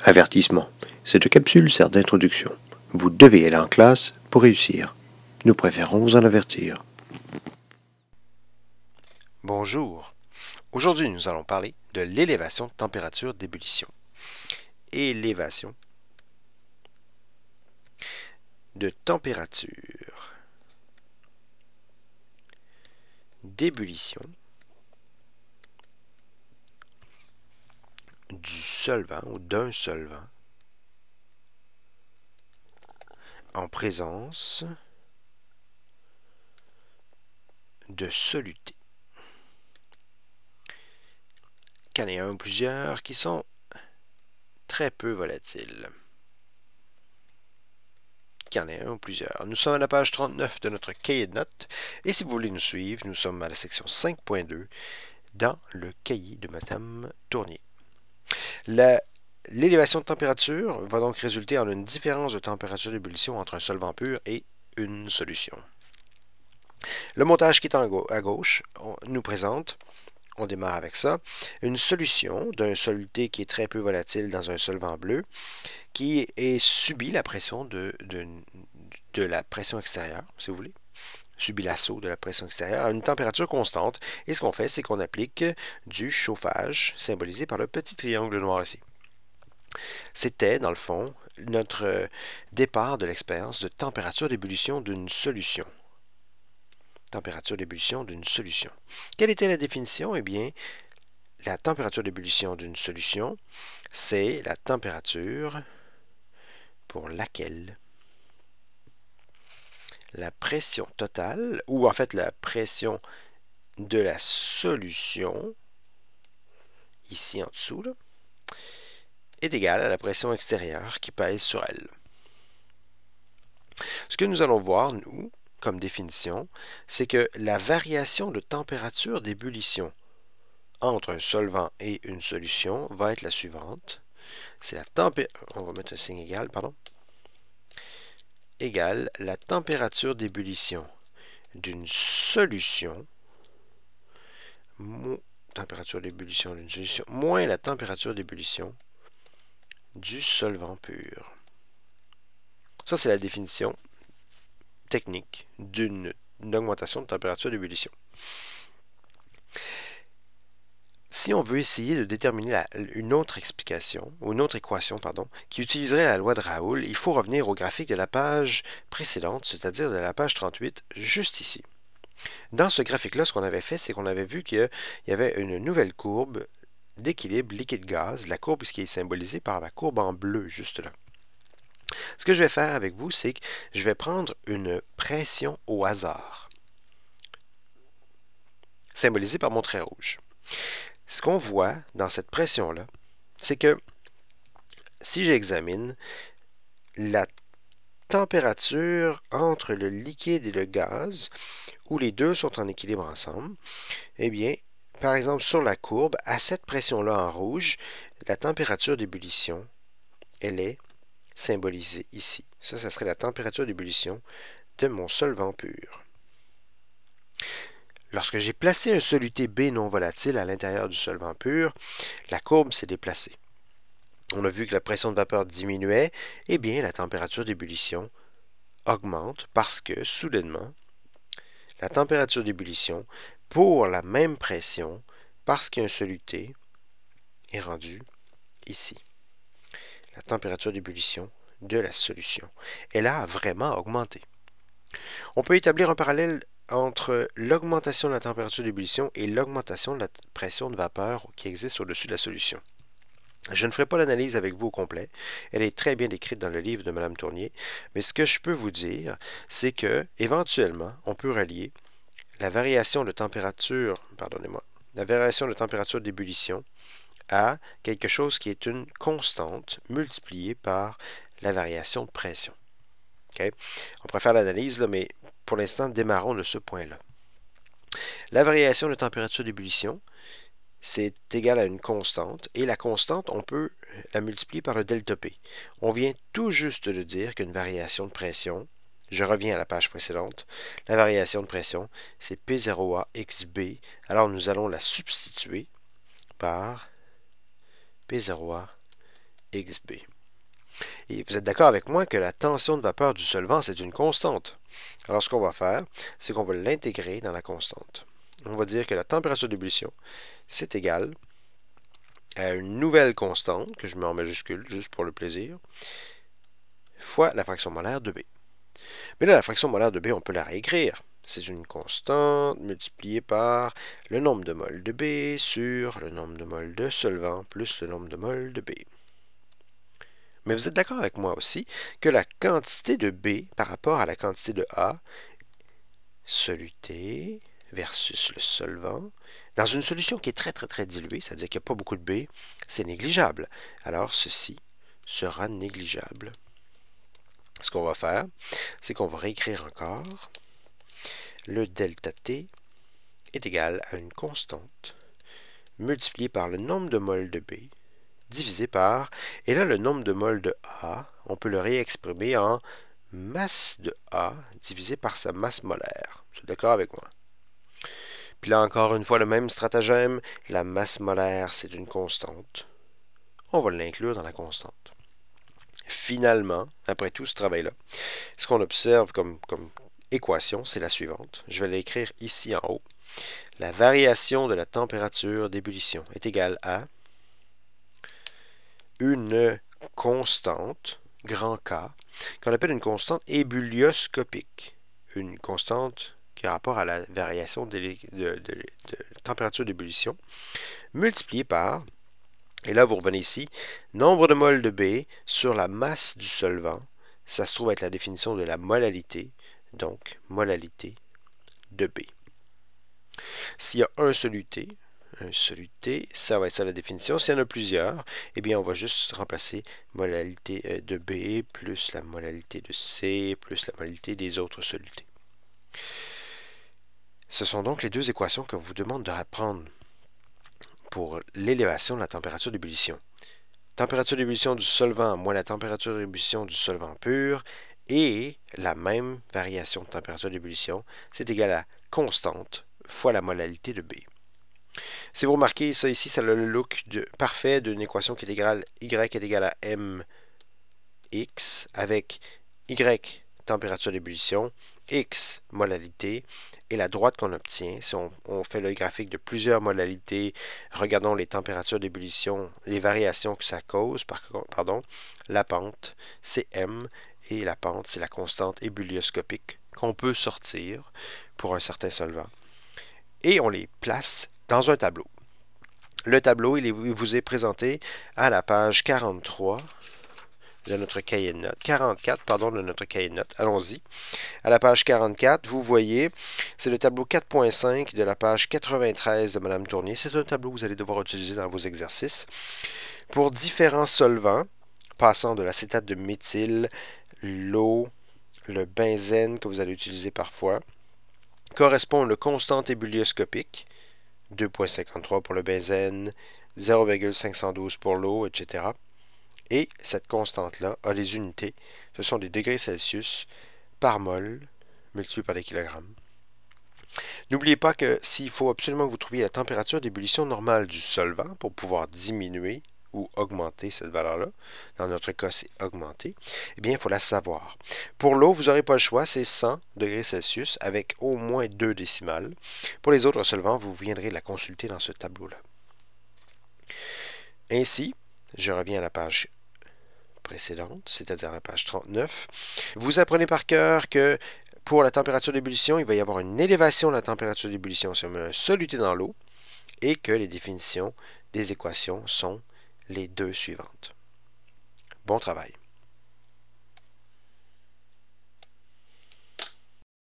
Avertissement. Cette capsule sert d'introduction. Vous devez aller en classe pour réussir. Nous préférons vous en avertir. Bonjour. Aujourd'hui, nous allons parler de l'élévation de température d'ébullition. Élévation de température d'ébullition du solvant ou d'un solvant en présence de soluté. Qu'il y en ait un ou plusieurs qui sont très peu volatiles. Qu'il y en ait un ou plusieurs. Nous sommes à la page 39 de notre cahier de notes et si vous voulez nous suivre, nous sommes à la section 5.2 dans le cahier de Madame Tournier. L'élévation de température va donc résulter en une différence de température d'ébullition entre un solvant pur et une solution. Le montage qui est à gauche nous présente, on démarre avec ça, une solution d'un soluté qui est très peu volatile dans un solvant bleu qui est subit la pression de la pression extérieure, si vous voulez, subit l'assaut de la pression extérieure à une température constante. Et ce qu'on fait, c'est qu'on applique du chauffage, symbolisé par le petit triangle noir ici. C'était, dans le fond, notre départ de l'expérience de température d'ébullition d'une solution. Température d'ébullition d'une solution. Quelle était la définition? Eh bien, la température d'ébullition d'une solution, c'est la température pour laquelle la pression totale, ou en fait la pression de la solution, ici en dessous, là, est égale à la pression extérieure qui pèse sur elle. Ce que nous allons voir, nous, comme définition, c'est que la variation de température d'ébullition entre un solvant et une solution va être la suivante. C'est la température, on va mettre un signe égal, pardon, égale la température d'ébullition d'une solution, température d'ébullition d'une solution, moins la température d'ébullition du solvant pur. Ça, c'est la définition technique d'une augmentation de température d'ébullition. Si on veut essayer de déterminer une autre explication, ou une autre équation, pardon, qui utiliserait la loi de Raoult, il faut revenir au graphique de la page précédente, c'est-à-dire de la page 38, juste ici. Dans ce graphique-là, ce qu'on avait fait, c'est qu'on avait vu qu'il y avait une nouvelle courbe d'équilibre liquide-gaz, la courbe qui est symbolisée par la courbe en bleu, juste là. Ce que je vais faire avec vous, c'est que je vais prendre une pression au hasard, symbolisée par mon trait rouge. Ce qu'on voit dans cette pression-là, c'est que si j'examine la température entre le liquide et le gaz, où les deux sont en équilibre ensemble, eh bien, par exemple, sur la courbe, à cette pression-là en rouge, la température d'ébullition, elle est symbolisée ici. Ça serait la température d'ébullition de mon solvant pur. Lorsque j'ai placé un soluté B non volatile à l'intérieur du solvant pur, la courbe s'est déplacée. On a vu que la pression de vapeur diminuait, eh bien la température d'ébullition augmente parce que, soudainement, la température d'ébullition pour la même pression, parce qu'il y a un soluté, est rendue ici. La température d'ébullition de la solution. Elle a vraiment augmenté. On peut établir un parallèle entre l'augmentation de la température d'ébullition et l'augmentation de la pression de vapeur qui existe au-dessus de la solution. Je ne ferai pas l'analyse avec vous au complet. Elle est très bien décrite dans le livre de Mme Tournier. Mais ce que je peux vous dire, c'est que, éventuellement, on peut relier la variation de température, la variation de température d'ébullition à quelque chose qui est une constante multipliée par la variation de pression. Okay? On pourrait faire l'analyse, mais pour l'instant, démarrons de ce point-là. La variation de température d'ébullition, c'est égal à une constante, et la constante, on peut la multiplier par le delta P. On vient tout juste de dire qu'une variation de pression, je reviens à la page précédente, la variation de pression, c'est P0A XB, alors nous allons la substituer par P0A XB. Et vous êtes d'accord avec moi que la tension de vapeur du solvant, c'est une constante. Alors, ce qu'on va faire, c'est qu'on va l'intégrer dans la constante. On va dire que la température d'ébullition, c'est égal à une nouvelle constante, que je mets en majuscule, juste pour le plaisir, fois la fraction molaire de B. Mais là, la fraction molaire de B, on peut la réécrire. C'est une constante multipliée par le nombre de moles de B sur le nombre de moles de solvant plus le nombre de moles de B. Mais vous êtes d'accord avec moi aussi que la quantité de B par rapport à la quantité de A, soluté versus le solvant, dans une solution qui est très diluée, c'est-à-dire qu'il n'y a pas beaucoup de B, c'est négligeable. Alors ceci sera négligeable. Ce qu'on va faire, c'est qu'on va réécrire encore. Le delta T est égal à une constante multipliée par le nombre de moles de B divisé par, et là le nombre de moles de A, on peut le réexprimer en masse de A divisé par sa masse molaire. Vous êtes d'accord avec moi? Puis là encore une fois le même stratagème, la masse molaire c'est une constante. On va l'inclure dans la constante. Finalement, après tout ce travail-là, ce qu'on observe comme équation, c'est la suivante. Je vais l'écrire ici en haut. La variation de la température d'ébullition est égale à une constante, grand K, qu'on appelle une constante ébullioscopique. Une constante qui a rapport à la variation de température d'ébullition, multipliée par, et là vous revenez ici, nombre de moles de B sur la masse du solvant. Ça se trouve être la définition de la molalité, donc molalité de B. S'il y a un soluté, ça va être ça la définition. S'il y en a plusieurs, eh bien on va juste remplacer molalité de B plus la molalité de C plus la molalité des autres solutés. Ce sont donc les deux équations qu'on vous demande de apprendre pour l'élévation de la température d'ébullition. Température d'ébullition du solvant moins la température d'ébullition du solvant pur, et la même variation de température d'ébullition, c'est égal à constante fois la molalité de B. Si vous remarquez, ça ici, ça a le look parfait d'une équation qui est égale, y est égal à mx, avec y, température d'ébullition, x, molalité, et la droite qu'on obtient, si on fait le graphique de plusieurs molalités, regardons les températures d'ébullition, les variations que ça cause, la pente, c'est m, et la pente, c'est la constante ébullioscopique qu'on peut sortir pour un certain solvant. Et on les place dans un tableau. Le tableau, il vous est présenté à la page 43 de notre cahier de notes. 44, pardon, de notre cahier de notes. Allons-y. À la page 44, vous voyez, c'est le tableau 4.5 de la page 93 de Mme Tournier. C'est un tableau que vous allez devoir utiliser dans vos exercices. Pour différents solvants, passant de l'acétate de méthyle, l'eau, le benzène que vous allez utiliser parfois, correspond à une constante ébullioscopique, 2,53 pour le benzène, 0,512 pour l'eau, etc. Et cette constante-là a les unités. Ce sont des degrés Celsius par mol, multiplié par des kilogrammes. N'oubliez pas que s'il faut absolument que vous trouviez la température d'ébullition normale du solvant pour pouvoir diminuer ou augmenter cette valeur-là, dans notre cas c'est augmenter, eh bien il faut la savoir. Pour l'eau, vous n'aurez pas le choix, c'est 100 degrés Celsius avec au moins 2 décimales. Pour les autres solvants, vous viendrez la consulter dans ce tableau-là. Ainsi, je reviens à la page précédente, c'est-à-dire la page 39. Vous apprenez par cœur que pour la température d'ébullition, il va y avoir une élévation de la température d'ébullition si on met un soluté dans l'eau et que les définitions des équations sont les deux suivantes. Bon travail.